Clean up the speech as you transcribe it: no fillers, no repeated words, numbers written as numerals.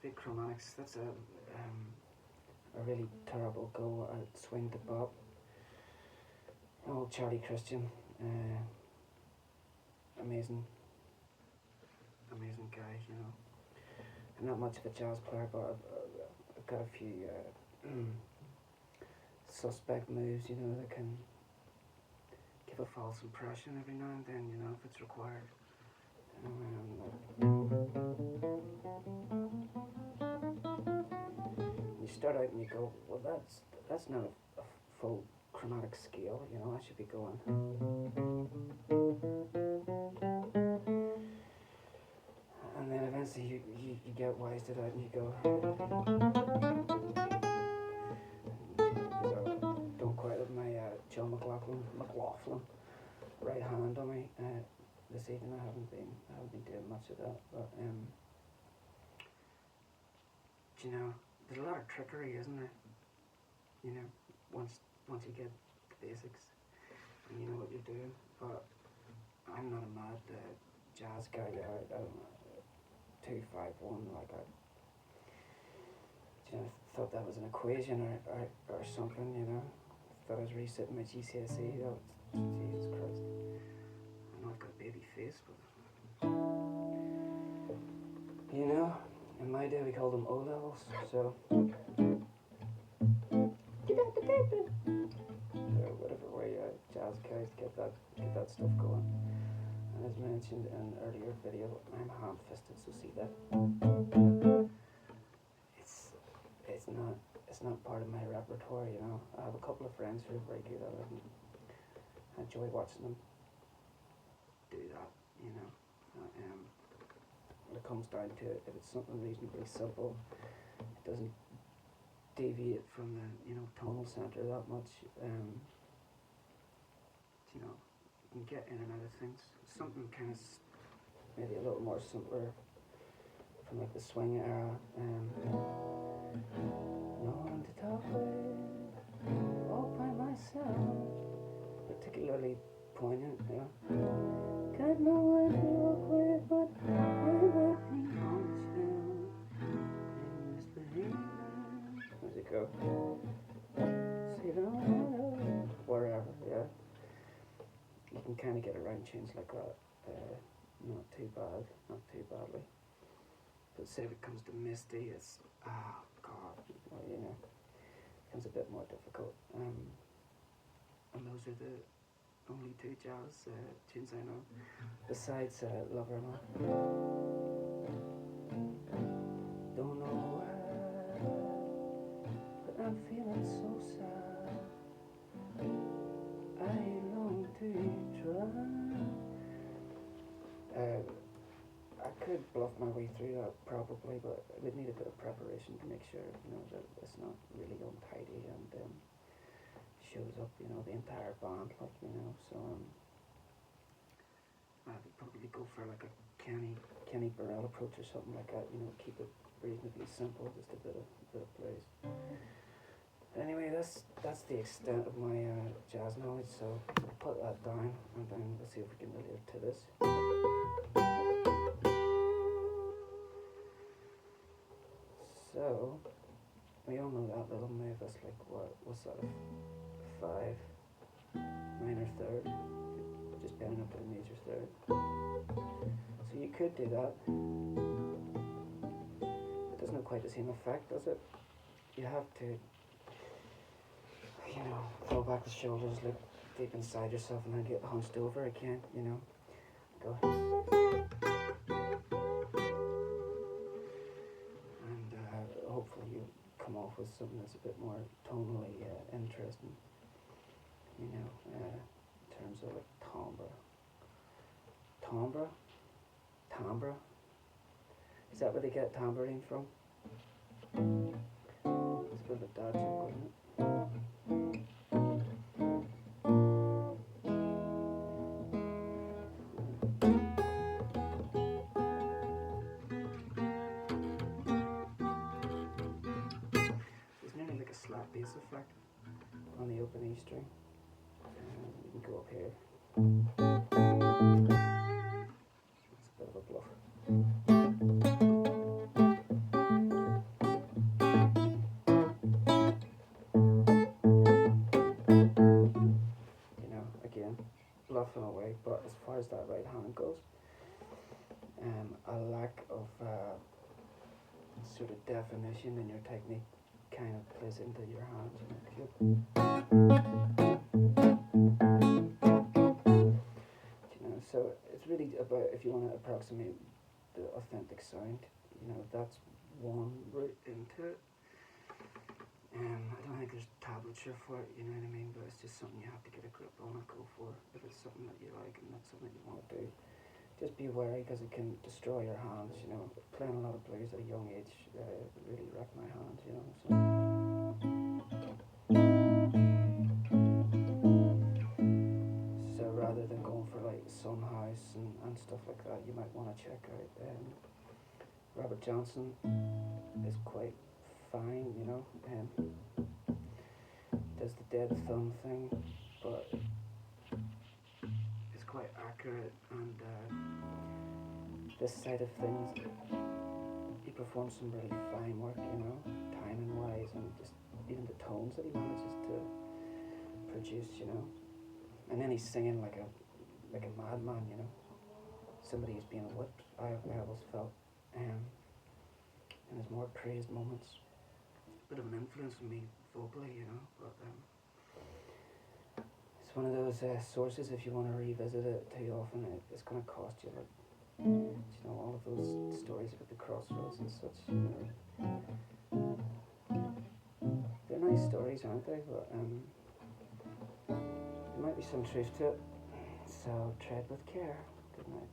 speak chromatics, that's a really terrible go at swing to bop. Old Charlie Christian, amazing guy, you know. I'm not much of a jazz player, but I've got a few suspect moves, you know, that can give a false impression every now and then, you know, if it's required. You start out and you go, well, that's not a full chromatic scale, you know, I should be going. And then eventually you get wise to that and you go, don't quite have my Joe McLaughlin right hand on me this evening. I haven't been doing much of that, but you know, there's a lot of trickery, isn't there? You know, once you get the basics and you know what you're doing. But I'm not a mad jazz guy. I don't know, 2-5-1 like I. You know, thought that was an equation or something. You know, thought I was resitting my GCSE. Oh, Jesus Christ! I know I've got a baby face, but you know, in my day we called them O levels. So. Whatever way jazz guys get that stuff going. And as mentioned in an earlier video, I'm ham-fisted, so see that. It's not part of my repertoire, you know. I have a couple of friends who are very good at it, and I enjoy watching them do that, you know. When it comes down to it, if it's something reasonably simple, it doesn't deviate from the, you know, tonal center that much. You know, you can get in and out of things. Something kind of maybe a little more simpler from like the swing era. No one to talk with, all by myself. Particularly poignant, you know. Got no one to walk with, but I'm acting on chill. And misbehaving. Where's it go? See the wherever, yeah. You can kind of get around tunes like that, not too badly. But say if it comes to Misty, it's, oh God, well, you know, it becomes a bit more difficult. And those are the only two jazz tunes I know, besides Lover Man. Don't know why, but I'm feeling so sad. I long to try. I could bluff my way through that probably, but I would need a bit of preparation to make sure, you know, that it's not really untidy and shows up, you know, the entire band, like, you know. So I'd probably go for like a Kenny Burrell approach or something like that. You know, keep it reasonably simple, just a bit of plays. Anyway, that's the extent of my jazz knowledge, so I'll put that down and then we'll see if we can relate to this. So, we all know that little move, that's like, what's that, a 5 minor third, just bending up to the major third. So you could do that. It doesn't have quite the same effect, does it? You have to, you know, throw back the shoulders, look deep inside yourself, and then get hunched over again, you know. Go. And hopefully you come off with something that's a bit more tonally interesting, you know, in terms of like timbre. Timbre? Is that where they get tambourine from? It's a bit of a dad joke, isn't it? There's nearly like a slap bass effect on the open E string. You can go up here. It's a bit of a bluff. as that right hand goes. A lack of sort of definition in your technique kind of plays into your hands. So it's really about, if you want to approximate the authentic sound, that's one route into it. I don't think there's tablature for it, you know what I mean, but it's just something you have to get a grip on and go for if it's something that you like and that's something you want to do. Just be wary because it can destroy your hands, Playing a lot of blues at a young age really wrecked my hands, So rather than going for like Son House and stuff like that, you might want to check out Robert Johnson is quite fine, does the dead thumb thing, but it's quite accurate, and this side of things, he performs some really fine work, timing wise, and just even the tones that he manages to produce, and then he's singing like a madman, somebody who's being whipped. I always felt, in his more crazed moments, bit of an influence on me vocally, but it's one of those sources, if you want to revisit it too often, it's going to cost you, like, all of those stories about the crossroads and such, they're nice stories, aren't they, but there might be some truth to it, so tread with care. Good night.